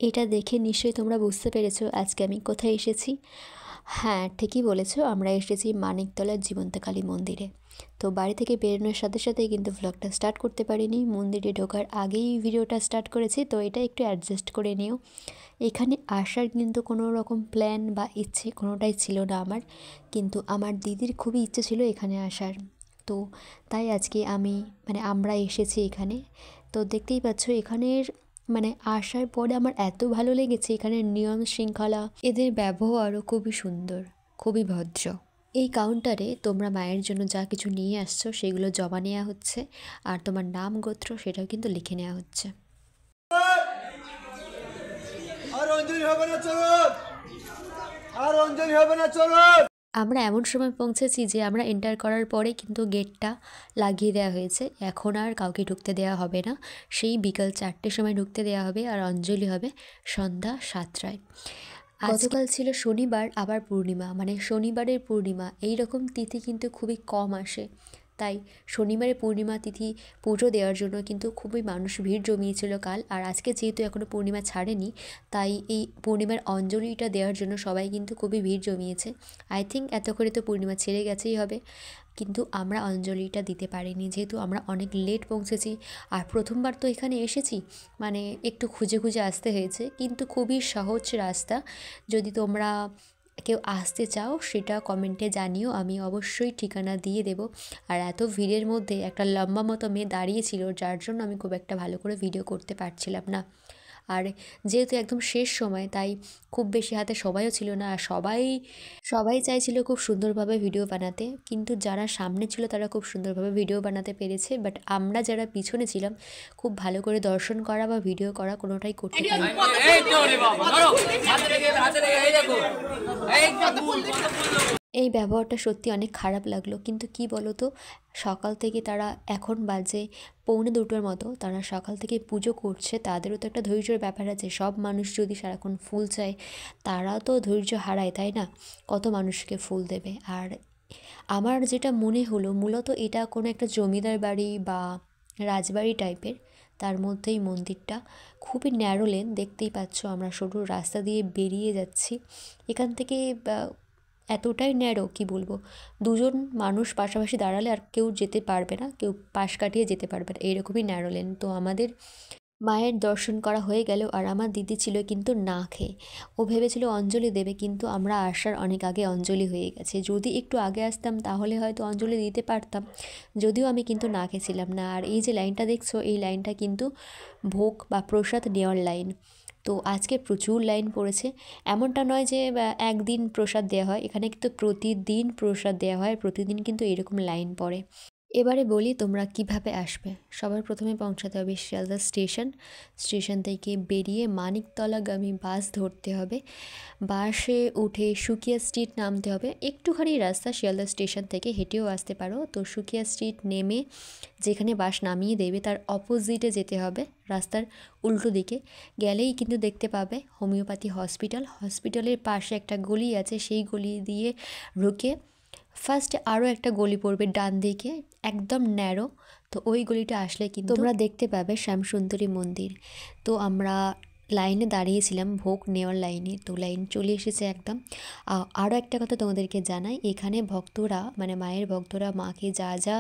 এটা দেখে নিশ্চয়ই তোমরা বুঝতে পেরেছো আজকে আমি কোথায় এসেছি। হ্যাঁ, ঠিকই বলেছো, আমরা এসেছি মানিকতলার জীবন্তকালী মন্দিরে। তো বাড়ি থেকে বেরোনোর সাথে সাথেই কিন্তু ভ্লগটা স্টার্ট করতে পারিনি, মন্দিরে ঢোকার আগেই ভিডিওটা স্টার্ট করেছি, তো এটা একটু অ্যাডজাস্ট করে নিও। এখানে আসার কিন্তু কোনো রকম প্ল্যান বা ইচ্ছে কোনোটাই ছিল না আমার, কিন্তু আমার দিদির খুবই ইচ্ছে ছিল এখানে আসার। তো তাই আজকে আমরা এসেছি এখানে। তো দেখতেই পাচ্ছ এখানের আসার পরে আমার এত ভালো লেগেছে, এখানের নিয়ম শৃঙ্খলা, এদের ব্যবহারও খুবই সুন্দর, খুবই ভদ্র। এই কাউন্টারে তোমরা মায়ের জন্য যা কিছু নিয়ে আসছো সেগুলো জমা নেওয়া হচ্ছে, আর তোমার নাম গোত্র সেটাও কিন্তু লিখে নেওয়া হচ্ছে। আমরা এমন সময় পৌঁছেছি যে আমরা এন্টার করার পরে কিন্তু গেটটা লাগিয়ে দেওয়া হয়েছে, এখন আর কাউকে ঢুকতে দেওয়া হবে না। সেই বিকাল 4টের সময় ঢুকতে দেওয়া হবে, আর অঞ্জলি হবে সন্ধ্যা 7টায়। গতকাল ছিল শনিবার, আবার পূর্ণিমা, শনিবারের পূর্ণিমা, এই রকম তিথি কিন্তু খুবই কম আসে। তাই শনিবারে পূর্ণিমা তিথি পুজো দেওয়ার জন্য কিন্তু খুবই মানুষ ভিড় জমিয়েছিল কাল। আর আজকে যেহেতু এখনও পূর্ণিমা ছাড়েনি, তাই এই পূর্ণিমার অঞ্জলিটা দেওয়ার জন্য সবাই কিন্তু খুবই ভিড় জমিয়েছে। আই থিঙ্ক এত করে তো পূর্ণিমা ছেড়ে গেছেই হবে, কিন্তু আমরা অঞ্জলিটা দিতে পারিনি যেহেতু আমরা অনেক লেট পৌঁছেছি। আর প্রথমবার তো এখানে এসেছি, একটু খুঁজে খুঁজে আসতে হয়েছে, কিন্তু খুবই সহজ রাস্তা। যদি তোমরা কেউ আসতে চাও সেটা কমেন্টে জানিও, আমি অবশ্যই ঠিকানা দিয়ে দেব। আর এত ভিড়ের মধ্যে একটা লম্বা মতো মেয়ে দাঁড়িয়েছিল, যার জন্য আমি খুব একটা ভালো করে ভিডিও করতে পারছিলাম না। আর যেহেতু একদম শেষ সময়, তাই খুব বেশি হাতে সময়ও ছিল না। আর সবাই চাইছিল খুব সুন্দরভাবে ভিডিও বানাতে, কিন্তু যারা সামনে ছিল তারা খুব সুন্দরভাবে ভিডিও বানাতে পেরেছে, বাট আমরা যারা পিছনে ছিলাম খুব ভালো করে দর্শন করা বা ভিডিও করা কোনোটাই করতে পারিনি। এই ব্যবহারটা সত্যি অনেক খারাপ লাগলো, কিন্তু কি বলো তো, সকাল থেকে তারা, এখন বাজে 1:45 মতো, তারা সকাল থেকে পুজো করছে, তাদেরও তো একটা ধৈর্যের ব্যাপার আছে। সব মানুষ যদি সারাক্ষণ ফুল চায়, তারাও তো ধৈর্য হারায়, তাই না? কত মানুষকে ফুল দেবে? আর আমার যেটা মনে হলো, মূলত এটা কোনো একটা জমিদার বাড়ি বা রাজবাড়ি টাইপের, তার মধ্যেই মন্দিরটা। খুবই ন্যারো লেন, দেখতেই পাচ্ছ, আমরা সরু রাস্তা দিয়ে বেরিয়ে যাচ্ছি এখান থেকে। এতটাই ন্যারো, কি বলবো, দুজন মানুষ পাশাপাশি দাঁড়ালে আর কেউ যেতে পারবে না, কেউ পাশ কাটিয়ে যেতে পারবে না, এইরকমই ন্যারো লেন। তো আমাদের মায়ের দর্শন করা হয়ে গেল, আর আমার দিদি ছিল কিন্তু না খেয়ে। ও ভেবেছিল অঞ্জলি দেবে, কিন্তু আমরা আসার অনেক আগে অঞ্জলি হয়ে গেছে। যদি একটু আগে আসতাম তাহলে হয়তো অঞ্জলি দিতে পারতাম, যদিও আমি কিন্তু না খেয়েছিলাম না। আর এই যে লাইনটা দেখছো, এই লাইনটা কিন্তু ভোগ বা প্রসাদ নেওয়ার লাইন। তো আজকে প্রচুর লাইন পড়েছে। এমনটা নয় যে একদিন প্রসাদ দেওয়া হয়, এখানে কিন্তু প্রতিদিন প্রসাদ দেওয়া হয়, প্রতিদিন কিন্তু এরকম লাইন পড়ে। এবারে বলি তোমরা কিভাবে আসবে। সবার প্রথমে পৌঁছাতে হবে শিয়ালদা স্টেশন থেকে বেরিয়ে মানিকতলাগামী বাস ধরতে হবে। বাসে উঠে সুকিয়া স্ট্রিট নামতে হবে, একটুখানি রাস্তা শিয়ালদা স্টেশন থেকে, হেঁটেও আসতে পারো। তো সুকিয়া স্ট্রিট নেমে যেখানে বাস নামিয়ে দেবে তার অপোজিটে যেতে হবে, রাস্তার উল্টো দিকে গেলেই কিন্তু দেখতে পাবে হোমিওপ্যাথি হসপিটালের পাশে একটা গলি আছে, সেই গলি দিয়ে ঢুকে ফার্স্টে আরও একটা গলি পড়বে ডান দিকে, একদম ন্যারো। তো ওই গলিটা আসলে কিন্তু তোমরা দেখতে পাবে শ্যামসুন্দরী মন্দির। তো আমরা লাইনে দাঁড়িয়েছিলাম ভোগ নেওয়ার লাইনে, তো লাইন চলে এসেছে একদম। আরও একটা কথা তোমাদেরকে জানাই, এখানে ভক্তরা মায়ের ভক্তরা মাকে যা যা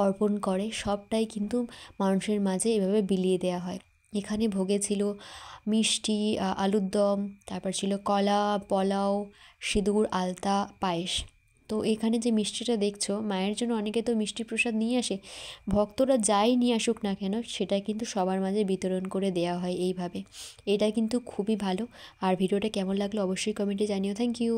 অর্পণ করে সবটাই কিন্তু মানুষের মাঝে এভাবে বিলিয়ে দেওয়া হয়। এখানে ভোগে ছিল মিষ্টি, আলুর দম, তারপর ছিল কলা, পোলাও, সিঁদুর, আলতা, পায়েস। তো এখানে যে মিষ্টিটা দেখছো, মায়ের জন্য অনেকে তো মিষ্টি প্রসাদ নিয়ে আসে, ভক্তরা যাই নিয়ে আসুক না কেন সেটা কিন্তু সবার মাঝে বিতরণ করে দেওয়া হয় এইভাবে। এটা কিন্তু খুবই ভালো। আর ভিডিওটা কেমন লাগলো অবশ্যই কমেন্টে জানিও। Thank you.